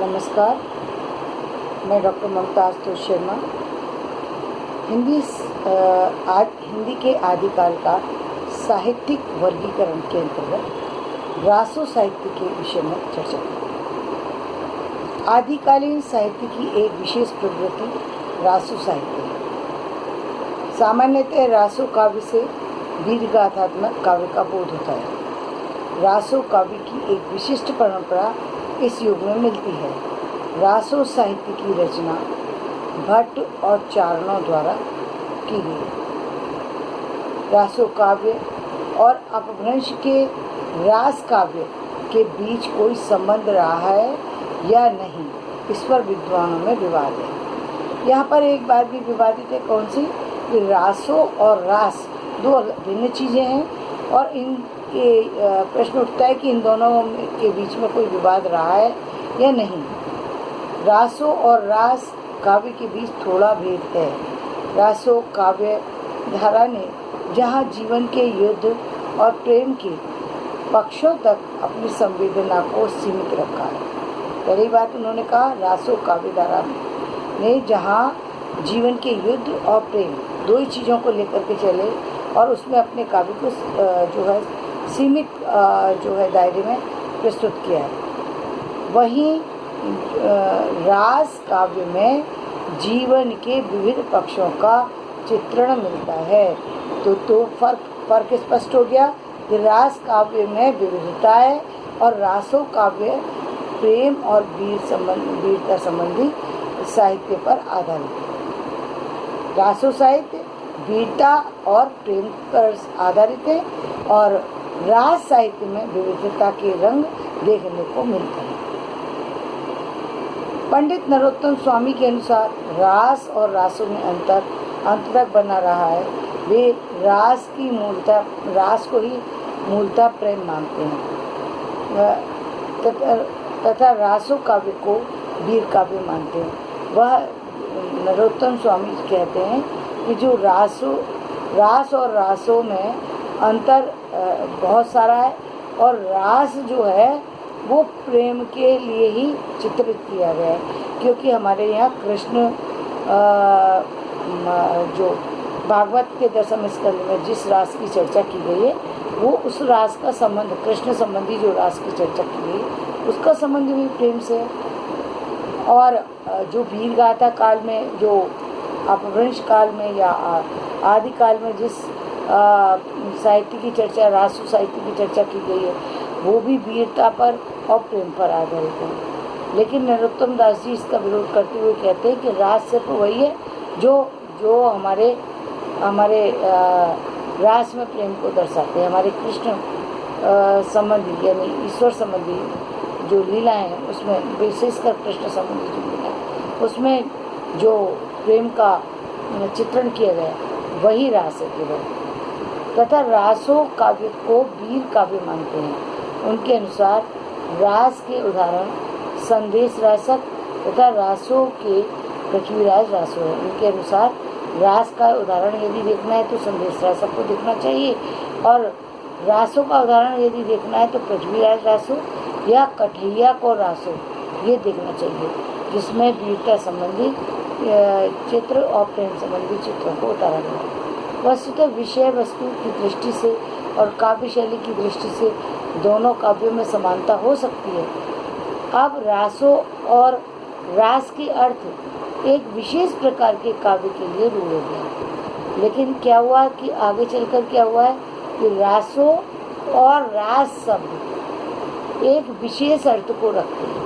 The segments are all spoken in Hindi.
नमस्कार, मैं डॉक्टर ममता आशुतोष शर्मा। हिंदी के आदिकाल का साहित्यिक वर्गीकरण के अंतर्गत रासो साहित्य के विषय में चर्चा की। आदिकालीन साहित्य की एक विशेष प्रवृत्ति रासो साहित्य है। सामान्यतः रासो काव्य से दीर्घगाथात्मक काव्य का बोध होता है। रासो काव्य की एक विशिष्ट परंपरा इस युग में मिलती है। रासो साहित्य की रचना भट्ट और चारणों द्वारा की गई। रासो काव्य और अपभ्रंश के रास काव्य के बीच कोई संबंध रहा है या नहीं, इस पर विद्वानों में विवाद है। यहाँ पर एक बात भी विवादित है, कौन सी? कि रासो और रास दो भिन्न चीज़ें हैं और इन प्रश्न उठता है कि इन दोनों के बीच में कोई विवाद रहा है या नहीं। रासो और रास काव्य के बीच थोड़ा भेद है। रासो काव्य धारा ने जहाँ जीवन के युद्ध और प्रेम के पक्षों तक अपनी संवेदना को सीमित रखा है। पहली बात उन्होंने कहा, रासो काव्य धारा ने जहाँ जीवन के युद्ध और प्रेम दो ही चीज़ों को लेकर के चले और उसमें अपने काव्य को जो है सीमित दायरे में प्रस्तुत किया है। वहीं रास काव्य में जीवन के विविध पक्षों का चित्रण मिलता है। तो फर्क स्पष्ट हो गया कि रास काव्य में विविधता है और रासो काव्य प्रेम और वीरता संबंधी साहित्य पर आधारित है। रासो साहित्य वीरता और प्रेम पर आधारित है और रास साहित्य में विविधता के रंग देखने को मिलते हैं। पंडित नरोत्तम स्वामी के अनुसार रास और रासों में अंतर तक बना रहा है। वे रास को ही मूलतः प्रेम मानते हैं तथा रासो काव्य को वीर काव्य मानते हैं। वह नरोत्तम स्वामी कहते हैं कि जो रास और रासों में अंतर बहुत सारा है और रास जो है वो प्रेम के लिए ही चित्रित किया गया है, क्योंकि हमारे यहाँ कृष्ण जो भागवत के 10वें स्कंद में जिस रास की चर्चा की गई है वो उस रास का संबंध, कृष्ण संबंधी जो रास की चर्चा की गई है उसका संबंध भी प्रेम से है। और जो वीर गाथा काल में, जो अपभ्रंश काल में या आदि काल में जिस साहित्य की चर्चा, रासो साहित्य की चर्चा की गई है वो भी वीरता पर और प्रेम पर आधारित है। लेकिन नरोत्तम दास जी इसका विरोध करते हुए कहते हैं कि रास सिर्फ वही है जो हमारे रास में प्रेम को दर्शाते हैं। हमारे कृष्ण संबंधी यानी ईश्वर संबंधी जो लीलाएँ हैं उसमें, विशेषकर कृष्ण संबंधी जो लीलाएँ, उसमें जो प्रेम का चित्रण किया गया वही रास है केवल। तथा रासो काव्य को वीर काव्य मानते हैं। उनके अनुसार रास के उदाहरण संदेश रासक तथा रासों के पृथ्वीराज रासो है। उनके अनुसार रास का उदाहरण यदि देखना है तो संदेश रासक को देखना चाहिए और रासों का उदाहरण यदि देखना है तो पृथ्वीराज रासो या कठैया को रासो ये देखना चाहिए, जिसमें वीरता संबंधी चित्र और प्रेम संबंधी चित्रों को उतारा गया। वस्तुतः विषय वस्तु की दृष्टि से और काव्य शैली की दृष्टि से दोनों काव्यों में समानता हो सकती है। अब रासो और रास के अर्थ एक विशेष प्रकार के काव्य के लिए रूढ़ हो गया। लेकिन क्या हुआ कि आगे चलकर क्या हुआ है कि रासो और रास शब्द एक विशेष अर्थ को रखते हैं।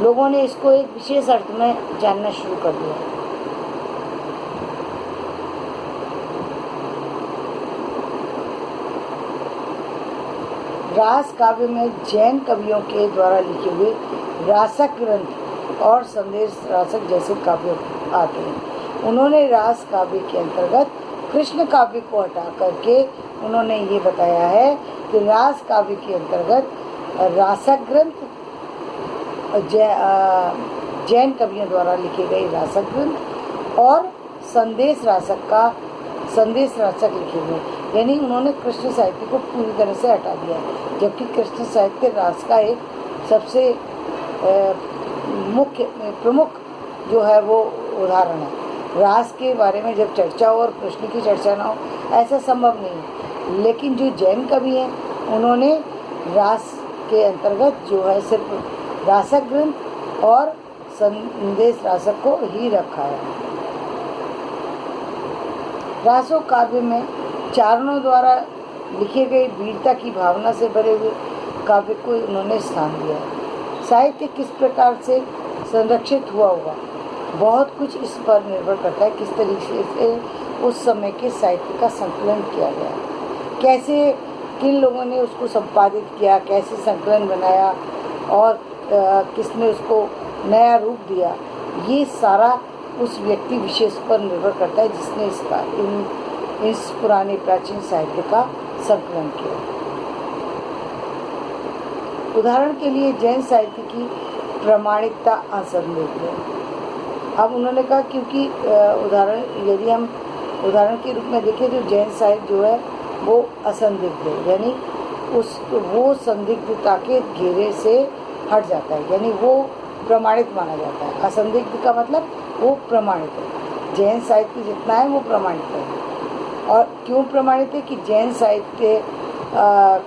लोगों ने इसको एक विशेष अर्थ में जानना शुरू कर दिया। रास काव्य में जैन कवियों के द्वारा लिखे हुए रासक ग्रंथ और संदेश रासक जैसे काव्य आते हैं। उन्होंने रास काव्य के अंतर्गत कृष्ण काव्य को हटा करके उन्होंने ये बताया है कि रास काव्य के अंतर्गत रासक ग्रंथ, जैन कवियों द्वारा लिखे गए रासक ग्रंथ और संदेश रासक लिखे हुए, यानी उन्होंने कृष्ण साहित्य को पूरी तरह से हटा दिया, जबकि कृष्ण साहित्य रास का एक सबसे मुख्य प्रमुख जो है वो उदाहरण है। रास के बारे में जब चर्चा हो और कृष्ण की चर्चा ना हो, ऐसा संभव नहीं है। लेकिन जो जैन कवि हैं उन्होंने रास के अंतर्गत जो है सिर्फ रासक ग्रंथ और संदेश रासक को ही रखा है। रासो काव्य में चारणों द्वारा लिखे गए वीरता की भावना से भरे हुए काव्य को उन्होंने स्थान दिया है। साहित्य किस प्रकार से संरक्षित हुआ होगा, बहुत कुछ इस पर निर्भर करता है किस तरीके से उस समय के साहित्य का संकलन किया गया, कैसे किन लोगों ने उसको संपादित किया, कैसे संकलन बनाया और किसने उसको नया रूप दिया। ये सारा उस व्यक्ति विशेष पर निर्भर करता है जिसने इस पुराने प्राचीन साहित्य का संकलन किया। उदाहरण के लिए जैन साहित्य की प्रामाणिकता असंदिग्ध है। अब उन्होंने कहा क्योंकि यदि हम उदाहरण के रूप में देखें तो जैन साहित्य जो है वो असंदिग्ध है, यानी वो संदिग्धता के घेरे से हट जाता है, यानी वो प्रमाणित माना जाता है। असंदिग्ध का मतलब वो प्रमाणित है। जैन साहित्य जितना है वो प्रमाणित है। और क्यों प्रमाणित है कि जैन साहित्य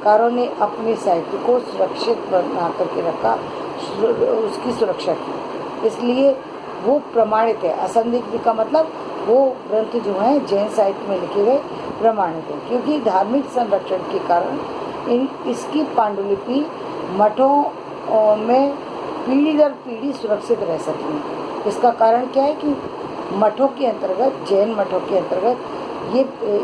कारों ने अपने साहित्य को सुरक्षित बना करके रखा, उसकी सुरक्षा की, इसलिए वो प्रमाणित है। असंदिग्ध का मतलब वो ग्रंथ जो हैं जैन साहित्य में लिखे गए प्रमाणित है, क्योंकि धार्मिक संरक्षण के कारण इसकी पांडुलिपि मठों में पीढ़ी दर पीढ़ी सुरक्षित रह सकें। इसका कारण क्या है कि मठों के अंतर्गत, जैन मठों के अंतर्गत ये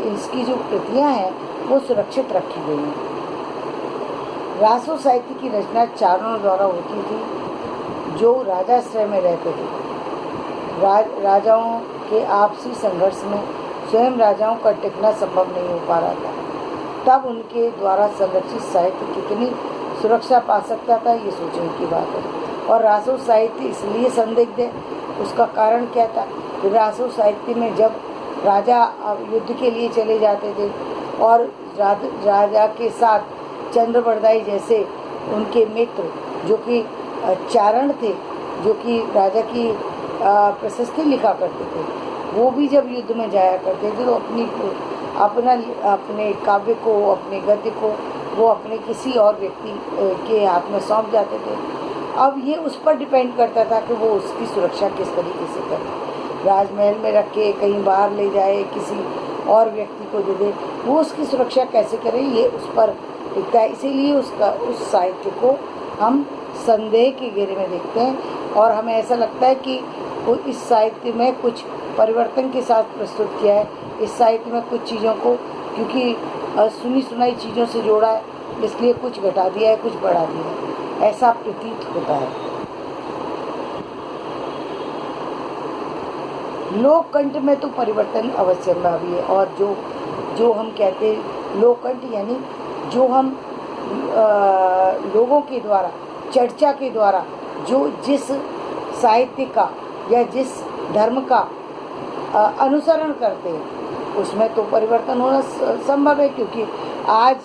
इसकी जो प्रतियां हैं वो सुरक्षित रखी गई हैं। रासो साहित्य की रचना चारणों द्वारा होती थी जो राजाश्रय में रहते थे। राजाओं के आपसी संघर्ष में स्वयं राजाओं का टिकना संभव नहीं हो पा रहा था, तब उनके द्वारा संरक्षित साहित्य कितनी सुरक्षा पा सकता था, ये सोचने की बात है। और रासो साहित्य इसलिए संदिग्ध है, उसका कारण क्या था कि रासो साहित्य में जब राजा युद्ध के लिए चले जाते थे और राजा के साथ चंद्रबरदाई जैसे उनके मित्र जो कि चारण थे, जो कि राजा की प्रशस्ति लिखा करते थे, वो भी जब युद्ध में जाया करते थे तो अपने काव्य को, अपने गद्य को वो अपने किसी और व्यक्ति के हाथ में सौंप जाते थे। अब ये उस पर डिपेंड करता था कि वो उसकी सुरक्षा किस तरीके से करे, राजमहल में रख के कहीं बाहर ले जाए, किसी और व्यक्ति को दे दे, वो उसकी सुरक्षा कैसे करे, ये उस पर दिखता है। इसीलिए उस साहित्य को हम संदेह के घेरे में देखते हैं और हमें ऐसा लगता है कि वो इस साहित्य में कुछ परिवर्तन के साथ प्रस्तुत किया है। इस साहित्य में कुछ चीज़ों को क्योंकि सुनी सुनाई चीज़ों से जोड़ा है, इसलिए कुछ घटा दिया है, कुछ बढ़ा दिया है, ऐसा प्रतीत होता है। लोककंठ में तो परिवर्तन अवश्य संभावी है। और जो हम कहते हैं लोककंठ, यानी जो हम लोगों के द्वारा, चर्चा के द्वारा जो जिस साहित्य का या जिस धर्म का अनुसरण करते हैं उसमें तो परिवर्तन होना संभव है, क्योंकि आज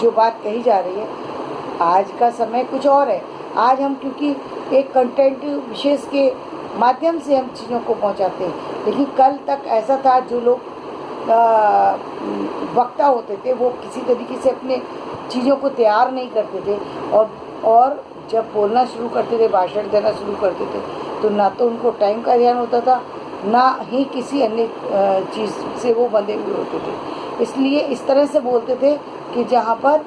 जो बात कही जा रही है, आज का समय कुछ और है। आज हम क्योंकि एक कंटेंट विशेष के माध्यम से हम चीज़ों को पहुंचाते हैं, लेकिन कल तक ऐसा था, जो लोग वक्ता होते थे वो किसी तरीके से अपने चीज़ों को तैयार नहीं करते थे और जब बोलना शुरू करते थे, भाषण देना शुरू करते थे, तो ना तो उनको टाइम का ध्यान होता था, ना ही किसी अन्य चीज़ से वो बंधे हुए होते थे। इसलिए इस तरह से बोलते थे कि जहाँ पर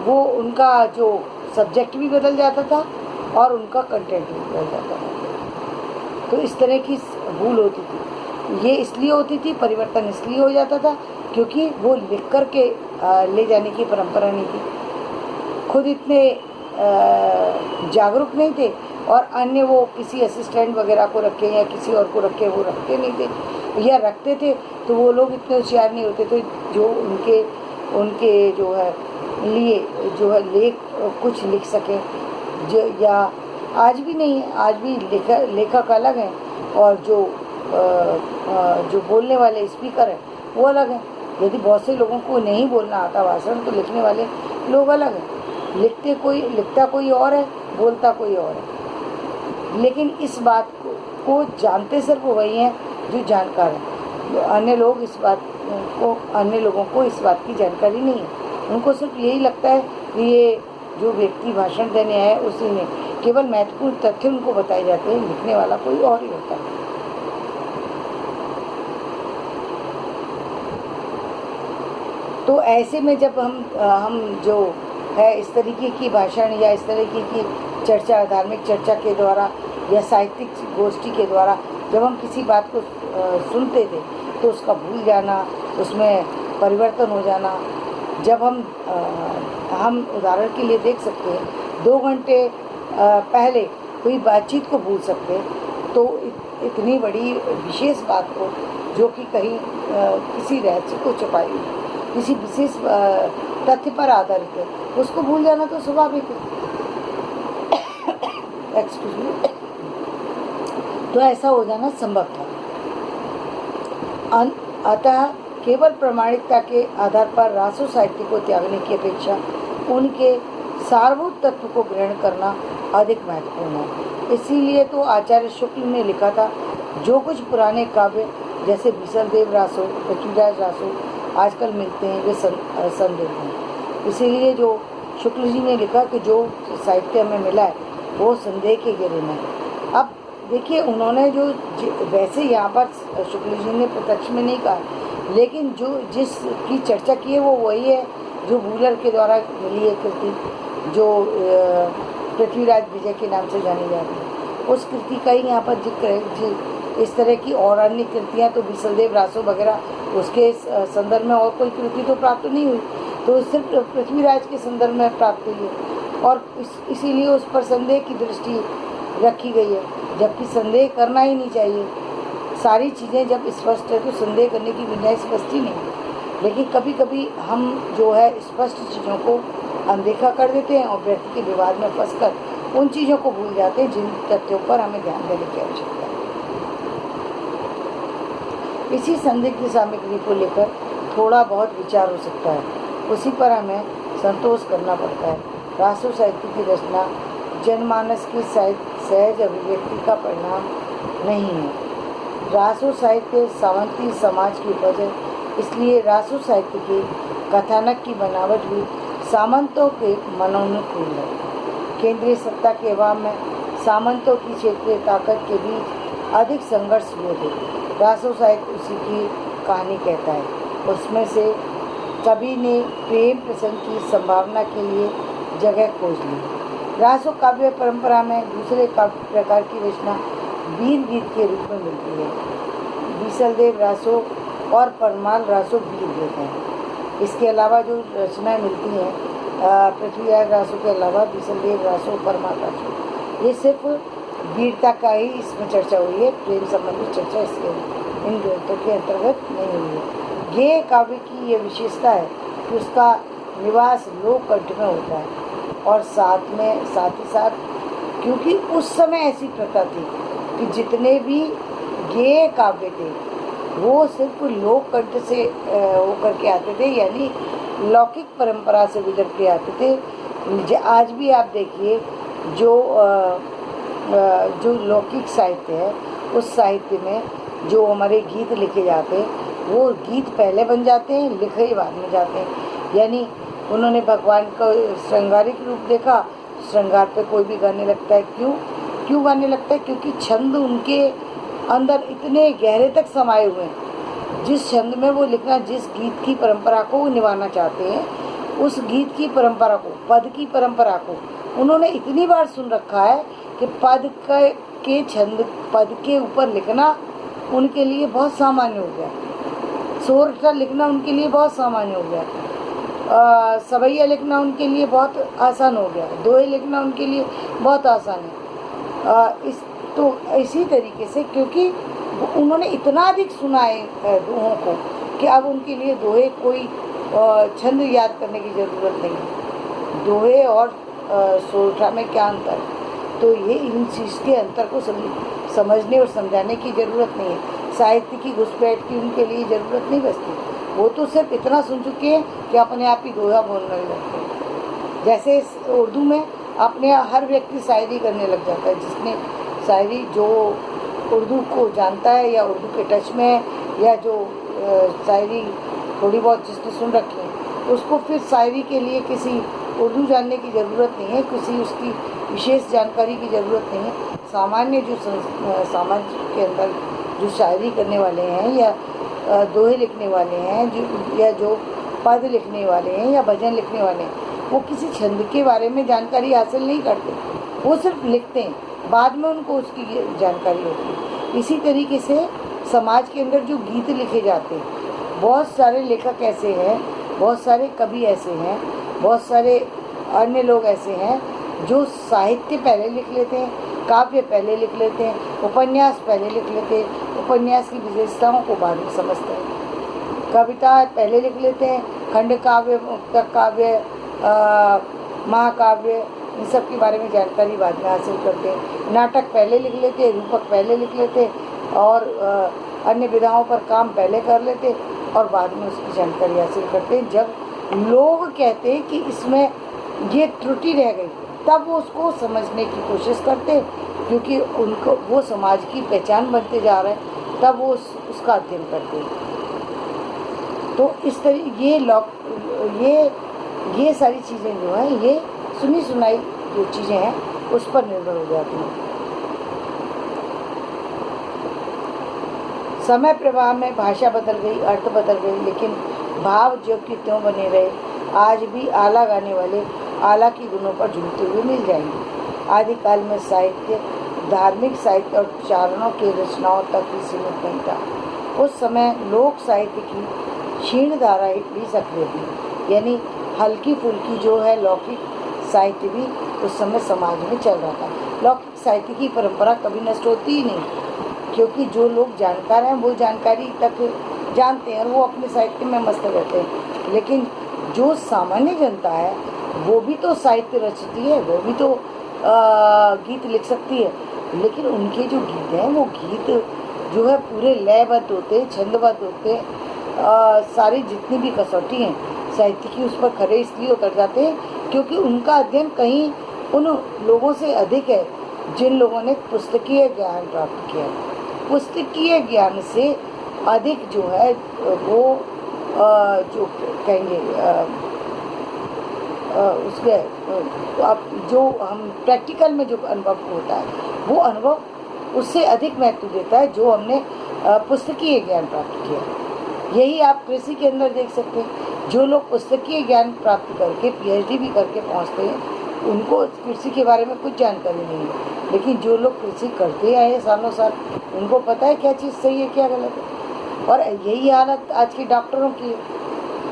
वो उनका जो सब्जेक्ट भी बदल जाता था और उनका कंटेंट भी बदल जाता था। तो इस तरह की भूल होती थी। ये इसलिए होती थी, परिवर्तन इसलिए हो जाता था क्योंकि वो लिख कर के ले जाने की परंपरा नहीं थी, खुद इतने जागरूक नहीं थे, और अन्य वो किसी असिस्टेंट वगैरह को रखे या किसी और को रखे, वो रखते नहीं थे, या रखते थे तो वो लोग इतने होशियार नहीं होते थे जो उनके जो है लिए जो है लेख कुछ लिख सकें। जो या आज भी नहीं है, आज भी लेखक अलग हैं और जो बोलने वाले स्पीकर हैं वो अलग हैं। यदि बहुत से लोगों को नहीं बोलना आता भाषण, तो लिखने वाले लोग अलग हैं। लिखता कोई और है, बोलता कोई और है। लेकिन इस बात को जानते सिर्फ वही हैं जो जानकार हैं। अन्य लोगों को इस बात की जानकारी नहीं है। उनको सिर्फ यही लगता है कि ये जो व्यक्ति भाषण देने आए उसी ने केवल महत्वपूर्ण तथ्य उनको बताए जाते हैं, लिखने वाला कोई और ही होता है। तो ऐसे में जब हम जो है इस तरीके की भाषण या इस तरीके की चर्चा, धार्मिक चर्चा के द्वारा या साहित्यिक गोष्ठी के द्वारा जब हम किसी बात को सुनते थे तो उसका भूल जाना, उसमें परिवर्तन हो जाना। जब हम उदाहरण के लिए देख सकते हैं 2 घंटे पहले कोई बातचीत को भूल सकते हैं, तो इतनी बड़ी विशेष बात को जो कि कहीं किसी रहस्य को छुपाई हुई, किसी विशेष तथ्य पर आधारित है, उसको भूल जाना तो स्वाभाविक है। Excuse me. तो ऐसा हो जाना संभव था। अतः केवल प्रामाणिकता के आधार पर रासो साहित्य को त्यागने की अपेक्षा उनके सारभूत तत्व को ग्रहण करना अधिक महत्वपूर्ण है। इसीलिए तो आचार्य शुक्ल ने लिखा था, जो कुछ पुराने काव्य जैसे बीसलदेव रासो, पृथ्वीराज रासो आजकल मिलते हैं वे संदेह हैं। इसीलिए जो शुक्ल जी ने लिखा कि जो साहित्य हमें मिला है वो संदेह के घेरे में है। अब देखिए, उन्होंने जो वैसे यहाँ पर शुक्ल जी ने प्रत्यक्ष में नहीं कहा, लेकिन जो जिसकी चर्चा की है वो वही है जो वूलर के द्वारा मिली है कृति, जो पृथ्वीराज विजय के नाम से जानी जाती है। उस कृति का ही यहाँ पर जिक्र है। इस तरह की और अन्य कृतियाँ तो बीसलदेव रासो वगैरह उसके संदर्भ में और कोई कृति तो प्राप्त नहीं हुई, तो सिर्फ पृथ्वीराज के संदर्भ में प्राप्त हुई है और इसीलिए उस पर संदेह की दृष्टि रखी गई है, जबकि संदेह करना ही नहीं चाहिए। सारी चीज़ें जब स्पष्ट है तो संदेह करने की गुंजाइश स्पष्ट ही नहीं है। लेकिन कभी कभी हम जो है स्पष्ट चीज़ों को अनदेखा कर देते हैं और व्यक्ति के विवाद में फंसकर उन चीज़ों को भूल जाते हैं जिन तथ्यों पर हमें ध्यान देने की आवश्यकता है। इसी संदिग्ध सामग्री को लेकर थोड़ा बहुत विचार हो सकता है, उसी पर हमें संतोष करना पड़ता है। रासो साहित्य की रचना जनमानस की सहज अभिव्यक्ति का परिणाम नहीं है। रासो साहित्य सावंती समाज की उपज है, इसलिए रासो साहित्य की कथानक की बनावट भी सामंतों के मनोनुकूल है। केंद्रीय सत्ता के अभाव में सामंतों की क्षेत्रीय ताकत के बीच अधिक संघर्ष हुए थे। रासो साहित्य उसी की कहानी कहता है। उसमें से कवि ने प्रेम प्रसंग की संभावना के लिए जगह खोज ली। रासो काव्य परंपरा में दूसरे काव्य प्रकार की रचना वीर गीत के रूप में मिलती है। बीसलदेव रासो और परमाल रासो वीर गीत हैं। इसके अलावा जो रचनाएं मिलती हैं पृथ्वीराज रासो के अलावा बीसलदेव रासो, परमाल रासो, ये सिर्फ वीरता का ही इसमें चर्चा हुई है। प्रेम संबंधी चर्चा इसके इन ग्रंथों के अंतर्गत नहीं हुई है। गेय काव्य की ये विशेषता है कि उसका निवास लोक कंठ में होता है और साथ ही साथ क्योंकि उस समय ऐसी प्रथा थी कि जितने भी गेय काव्य थे वो सिर्फ लोक कंठ से होकर के आते थे, यानी लौकिक परंपरा से गुजर के आते थे। आज भी आप देखिए जो लौकिक साहित्य है उस साहित्य में जो हमारे गीत लिखे जाते हैं वो गीत पहले बन जाते हैं, लिखे ही बाद में जाते हैं। यानी उन्होंने भगवान का श्रृंगारिक रूप देखा, श्रृंगार पे कोई भी गाने लगता है। क्यों गाने लगता है? क्योंकि छंद उनके अंदर इतने गहरे तक समाये हुए हैं। जिस छंद में वो लिखना, जिस गीत की परंपरा को वो निभाना चाहते हैं, उस गीत की परंपरा को, पद की परंपरा को उन्होंने इतनी बार सुन रखा है कि पद के छंद, पद के ऊपर लिखना उनके लिए बहुत सामान्य हो गया। सोरठा लिखना उनके लिए बहुत सामान्य हो गया। सवैया लिखना उनके लिए बहुत आसान हो गया। दोहे लिखना उनके लिए बहुत आसान है। इसी तरीके से क्योंकि उन्होंने इतना अधिक सुना है दोहों को कि अब उनके लिए दोहे कोई छंद याद करने की ज़रूरत नहीं है। दोहे और सोरठा में क्या अंतर है? तो ये इन चीज़ के अंतर को समझने और समझाने की ज़रूरत नहीं है। साहित्य की घुसपैठ की उनके लिए ज़रूरत नहीं बचती। वो तो सिर्फ इतना सुन चुके हैं कि अपने आप ही दोहा बोलने लगते हैं। जैसे उर्दू में अपने हर व्यक्ति शायरी करने लग जाता है। जिसने शायरी जो उर्दू को जानता है या उर्दू के टच में है, या जो शायरी थोड़ी बहुत जिसने सुन रखी है, उसको फिर शायरी के लिए किसी उर्दू जानने की ज़रूरत नहीं है, किसी उसकी विशेष जानकारी की ज़रूरत नहीं है। सामान्य जो समाज के अंदर जो शायरी करने वाले हैं या दोहे लिखने वाले हैं, या जो पद लिखने वाले हैं या भजन लिखने वाले हैं, वो किसी छंद के बारे में जानकारी हासिल नहीं करते, वो सिर्फ लिखते हैं, बाद में उनको उसकी जानकारी होती है। इसी तरीके से समाज के अंदर जो गीत लिखे जाते हैं, बहुत सारे लेखक ऐसे हैं, बहुत सारे कवि ऐसे हैं, बहुत सारे अन्य लोग ऐसे हैं जो साहित्य पहले लिख लेते हैं, काव्य पहले लिख लेते हैं, उपन्यास पहले लिख लेते हैं, उपन्यास की विशेषताओं को बाद में समझते हैं, कविता पहले लिख लेते हैं, खंड काव्य, मुक्तक काव्य, महाकाव्य, इन सब के बारे में जानकारी बाद में हासिल करते हैं, नाटक पहले लिख लेते हैं, रूपक पहले लिख लेते हैं, और अन्य विधाओं पर काम पहले कर लेते हैं और बाद में उसकी जानकारी हासिल करते हैं। जब लोग कहते हैं कि इसमें ये त्रुटि रह गई, तब वो उसको समझने की कोशिश करते हैं, क्योंकि उनको वो समाज की पहचान बनते जा रहे हैं, तब वो उसका अध्ययन करते हैं। तो इस तरह ये सारी चीज़ें जो हैं, ये सुनी सुनाई जो चीज़ें हैं उस पर निर्भर हो जाती हैं। समय प्रवाह में भाषा बदल गई, अर्थ बदल गई, लेकिन भाव जो कि त्यों बने रहे। आज भी आला गाने वाले आला की गुणों पर झूमते हुए मिल जाएंगे। आदिकाल में साहित्य धार्मिक साहित्य और चारणों के रचनाओं तक ही सीमित नहीं था। उस समय लोक साहित्य की क्षीण धारा भी सक्रिय थी, यानी हल्की फुल्की जो है लौकिक साहित्य भी उस समय समाज में चल रहा था। लौकिक साहित्य की परंपरा कभी नष्ट होती ही नहीं, क्योंकि जो लोग जानकार हैं वो जानकारी तक जानते हैं और वो अपने साहित्य में मस्त रहते हैं। लेकिन जो सामान्य जनता है वो भी तो साहित्य रचती है, वो भी तो गीत लिख सकती है, लेकिन उनके जो गीत हैं वो गीत जो है पूरे लयबद्ध होते, छंदबद्ध होते, सारी जितनी भी कसौटी हैं साहित्य की उस पर खरे इसलिए उतर जाते हैं क्योंकि उनका अध्ययन कहीं उन लोगों से अधिक है जिन लोगों ने पुस्तकीय ज्ञान प्राप्त किया। पुस्तकीय ज्ञान से अधिक जो है वो जो कहेंगे उसके आप जो हम प्रैक्टिकल में जो अनुभव होता है वो अनुभव उससे अधिक महत्व देता है जो हमने पुस्तकीय ज्ञान प्राप्त किया। यही आप कृषि के अंदर देख सकते हैं, जो लोग पुस्तकीय ज्ञान प्राप्त करके पीएचडी भी करके पहुंचते हैं उनको कृषि के बारे में कुछ जानकारी नहीं है, लेकिन जो लोग कृषि करते आए हैं सालों साल उनको पता है क्या चीज़ सही है क्या गलत है। और यही हालत आज के डॉक्टरों की है।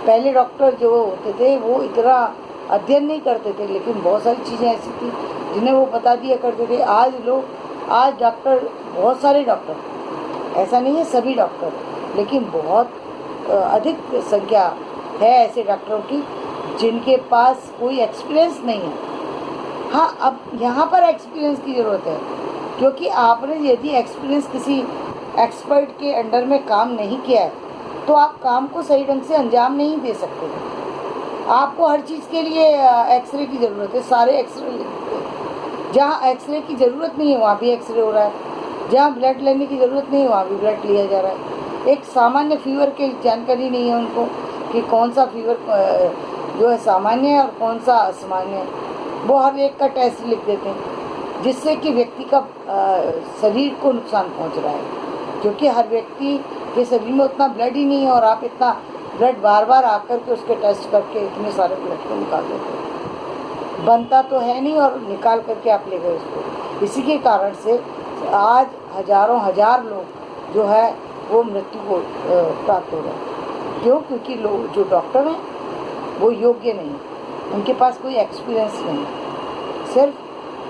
पहले डॉक्टर जो होते थे वो इतना अध्ययन नहीं करते थे, लेकिन बहुत सारी चीज़ें ऐसी थी जिन्हें वो बता दिया करते थे। आज डॉक्टर, बहुत सारे डॉक्टर, ऐसा नहीं है सभी डॉक्टर, लेकिन बहुत अधिक संख्या है ऐसे डॉक्टरों की जिनके पास कोई एक्सपीरियंस नहीं है। हाँ, अब यहाँ पर एक्सपीरियंस की ज़रूरत है, क्योंकि आपने यदि एक्सपीरियंस किसी एक्सपर्ट के अंडर में काम नहीं किया है तो आप काम को सही ढंग से अंजाम नहीं दे सकते। आपको हर चीज़ के लिए एक्सरे की ज़रूरत है, सारे एक्सरे लिखते हैं। जहाँ एक्सरे की ज़रूरत नहीं है वहाँ भी एक्सरे हो रहा है, जहाँ ब्लड लेने की ज़रूरत नहीं है वहाँ भी ब्लड लिया जा रहा है। एक सामान्य फीवर की जानकारी नहीं है उनको कि कौन सा फीवर जो है सामान्य है और कौन सा असामान्य है। वो हर एक का टेस्ट लिख देते हैं जिससे कि व्यक्ति का शरीर को नुकसान पहुंच रहा है, क्योंकि हर व्यक्ति के शरीर में उतना ब्लड ही नहीं है और आप इतना ब्लड बार बार आकर के उसके टेस्ट करके इतने सारे ब्लड को निकाल देते हैं। बनता तो है नहीं और निकाल करके आप ले गए उसको। इसी के कारण से आज हजार लोग जो है वो मृत्यु को प्राप्त हो रहे हैं। क्यों? क्योंकि लोग जो डॉक्टर हैं वो योग्य नहीं, उनके पास कोई एक्सपीरियंस नहीं, सिर्फ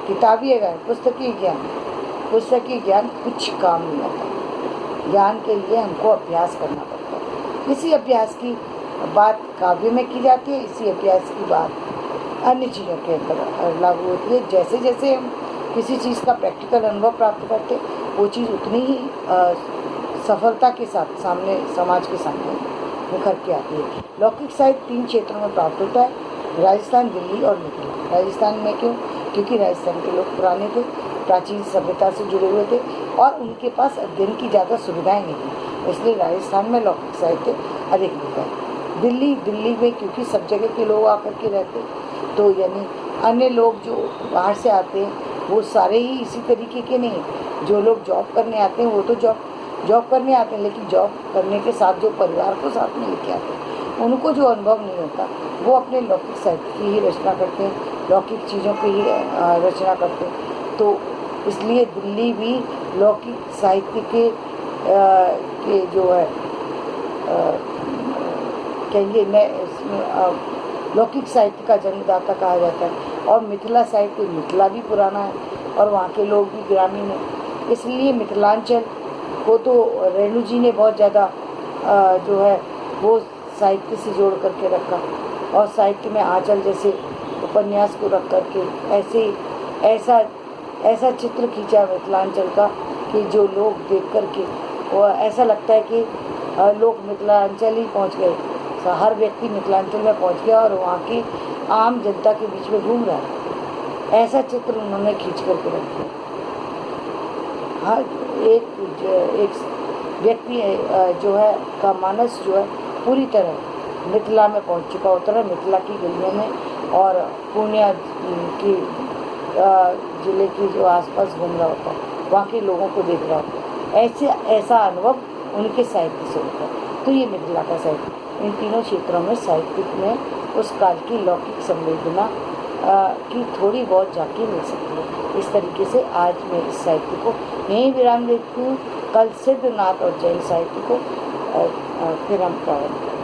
किताबी ज्ञान, पुस्तकीय ज्ञान कुछ काम नहीं आता। ज्ञान के लिए हमको अभ्यास करना पड़ता है। इसी अभ्यास की बात काव्य में की जाती है, इसी अभ्यास की बात अन्य चीज़ों के अंदर लागू होती है। जैसे जैसे हम किसी चीज़ का प्रैक्टिकल अनुभव प्राप्त करते वो चीज़ उतनी ही सफलता के साथ सामने समाज के सामने निखर के आती है। लौकिक साहित्य 3 क्षेत्रों में प्राप्त होता है, राजस्थान, दिल्ली और मिथिला। राजस्थान में क्यों? क्योंकि राजस्थान के लोग पुराने थे, प्राचीन सभ्यता से जुड़े हुए थे और उनके पास अध्ययन की ज़्यादा सुविधाएं नहीं थी, इसलिए राजस्थान में लौकिक साहित्य अधिक मिलता है। दिल्ली में क्योंकि सब जगह के लोग आकर के रहते, तो यानी अन्य लोग जो बाहर से आते हैं वो सारे ही इसी तरीके के नहीं। जो लोग जॉब करने आते हैं वो तो जॉब करने आते हैं, लेकिन जॉब करने के साथ जो परिवार को साथ में लेके आते हैं उनको जो अनुभव नहीं होता वो अपने लौकिक साहित्य की ही रचना करते हैं, लौकिक चीज़ों की ही रचना करते हैं। तो इसलिए दिल्ली भी लौकिक साहित्य के जो है कहेंगे लौकिक साहित्य का जन्मदाता कहा जाता है। और मिथिला साहित्य, मिथिला भी पुराना है और वहाँ के लोग भी ग्रामीण हैं, इसलिए मिथिलांचल को तो रेणु जी ने बहुत ज़्यादा जो है वो साहित्य से जोड़ करके रखा और साहित्य में आंचल जैसे उपन्यास को रख करके ऐसा चित्र खींचा मिथिलांचल का कि जो लोग देख करके वो ऐसा लगता है कि लोग मिथिलांचल ही पहुंच गए, हर व्यक्ति मिथिलांचल में पहुंच गया और वहाँ की आम जनता के बीच में घूम रहा है, ऐसा चित्र उन्होंने खींच करके रख दिया। हाँ, एक व्यक्ति जो है का मानस जो है पूरी तरह मिथिला में पहुंच चुका होता है, मिथिला की गलियों में और पूर्णिया की जिले की जो आसपास घूम रहा होता है, वहाँ के लोगों को देख रहा होता है, ऐसा अनुभव उनके साहित्य से होता है। तो ये मिथिला का साहित्य, इन तीनों क्षेत्रों में साहित्यिक में उस काल की लौकिक संवेदना की थोड़ी बहुत झांकी मिल सकती है। इस तरीके से आज मैं इस साहित्य को यहीं विराम देती हूँ। कल सिद्धनाथ और जैन साहित्य को फिर हम प्रारंभ करें।